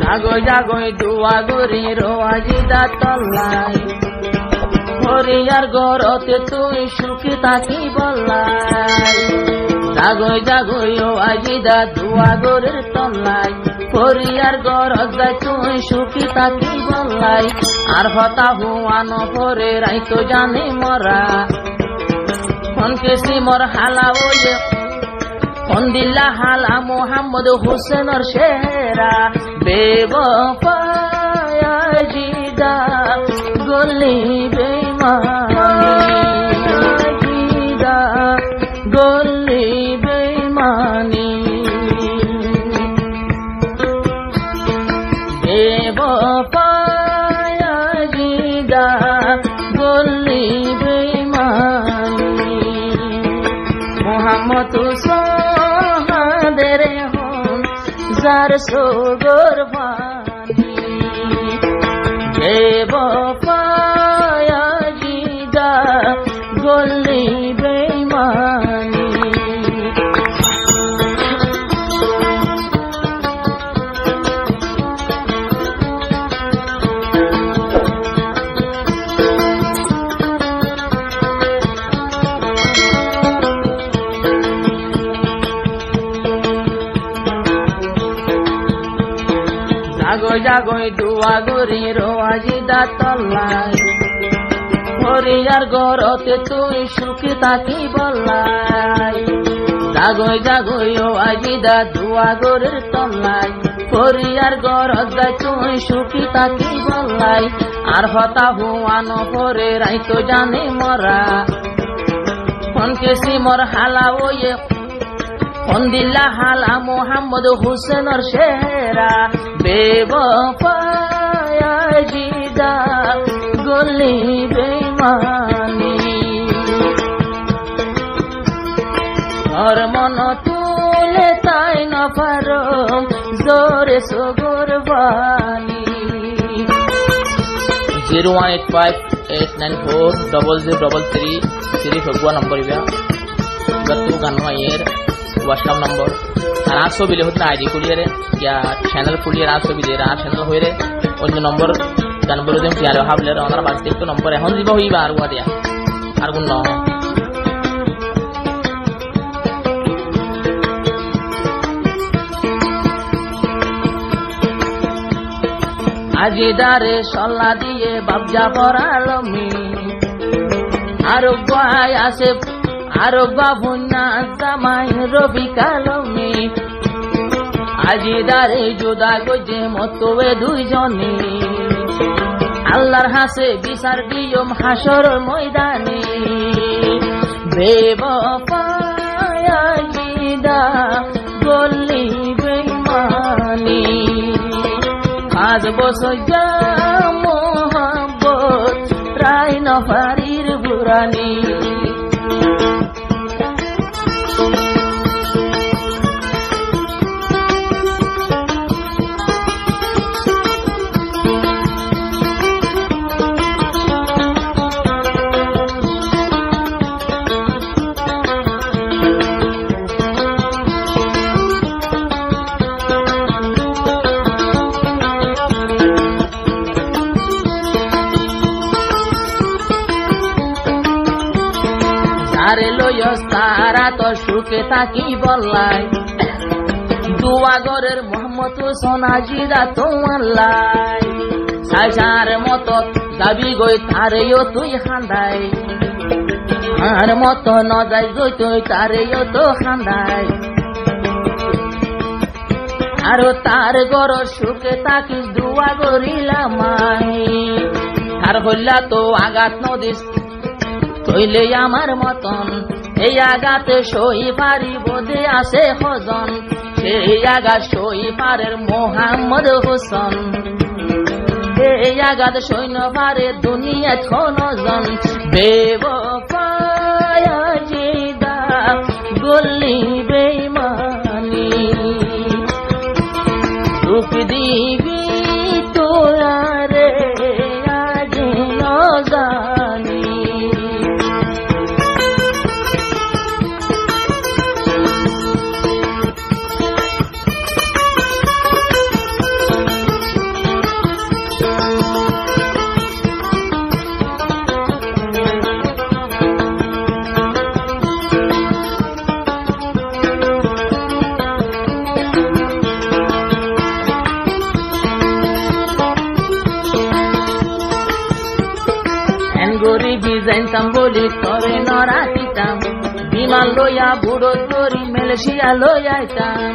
জাগো জাগোই দুয়া গরি রোয়াজিদা তল্লাই হরিয়ার গরতে তুই সুখী থাকি বললাই জাগো জাগোই ও আজিদা দুয়া গরির তল্লাই হরিয়ার গরতে তুই সুখী থাকি বললাই আর হতা হুয়ানো পরে রাইতো জানি মরা ফোন কেসি মোর হালা ওয়ে ফোন দিল্লা হালা মোহাম্মদ হুসেনর শেরা বেবফায়াজিদা গলি বেমানিজিদা গলি বেমানি বেবফায়াজিদা গলি বেমানি মোহাম্মদ সোহাদের হন যার সোগর বাণী বেবফায়াজিদা গলি বেমানি জাগো জাগোই দুয়া গরি রোয়াজিদা তল্লাই হরিয়ার গরতে তুই সুখী থাকি বললাই জাগোই জাগোই ও আজিদা দুয়া গরির তল্লাই হরিয়ার গরতে তুই সুখী থাকি বললাই আর হতা হুয়ানো পরে রাইতো জানি মরা ফোন কেসি মোর হালা ওয়ে ফোন দিল্লা হালা মোহাম্মদ হুসেনর শেরা বেবফায়াজিদা গলি বেমানি আর মন তুলে তাই না পারো জোরে সোগর বাণী 01858940033 सिर्फ हुआ नंबर गत्तू गानो ये व्हाट्सएप नंबर আর 800 বিলে হতে আইডি খুলিয়ে या चैनल खुलिए 800 বিলে আর चैनल হইরে অন্য নম্বর জানবো দেম কি আর হাবলে আমরা বাস দেখতো নম্বর এখন দিব হইবা আর ওয়া দিয়া আর কোন ন আজিদারে সল্লা দিয়ে বাবজা পরালমি আর গায় আসে আর বাবুনা জামাই রবি কালমি আজিদারে জুদা গজে মতোয়ে দুইজনে আল্লাহর হাসে বিচার দিয়ম হাসর ময়দানে বেবফায়াজিদা গলি বেমানি 5 বছর যা মোহাম্মত রাই নফারির বুরানি আরে লইস তারা তো সুখে থাকি বললাই দুয়া গরের মোহাম্মদ হোসেন আজিদা তোমার লাই সাজার মতো যাবি গই তারেও তুই খান্দাই আর মতো ন যাই গই তুই তারেও তো খান্দাই আর তার গর সুখে থাকিস দুয়া গরিলাম আর হইলা তো আঘাত নদিস তৈলে আমার মতন এই আগাতে সই পারি বোধে আসে হজন সেই আগাত সই পারের মোহাম্মদ হোসেন এই আগাত সৈন্য পারে দুনিয়া ছজন বেবফায়াজিদা গলি বেমানি দুঃখ দিবি তোয়ারে আজ ন জানি গরিবি জানতাম বলি তরে নরাটিতাম, বিমান লইয়া বুড়ো তরি মালয়েশিয়া লইয়া আইতাম।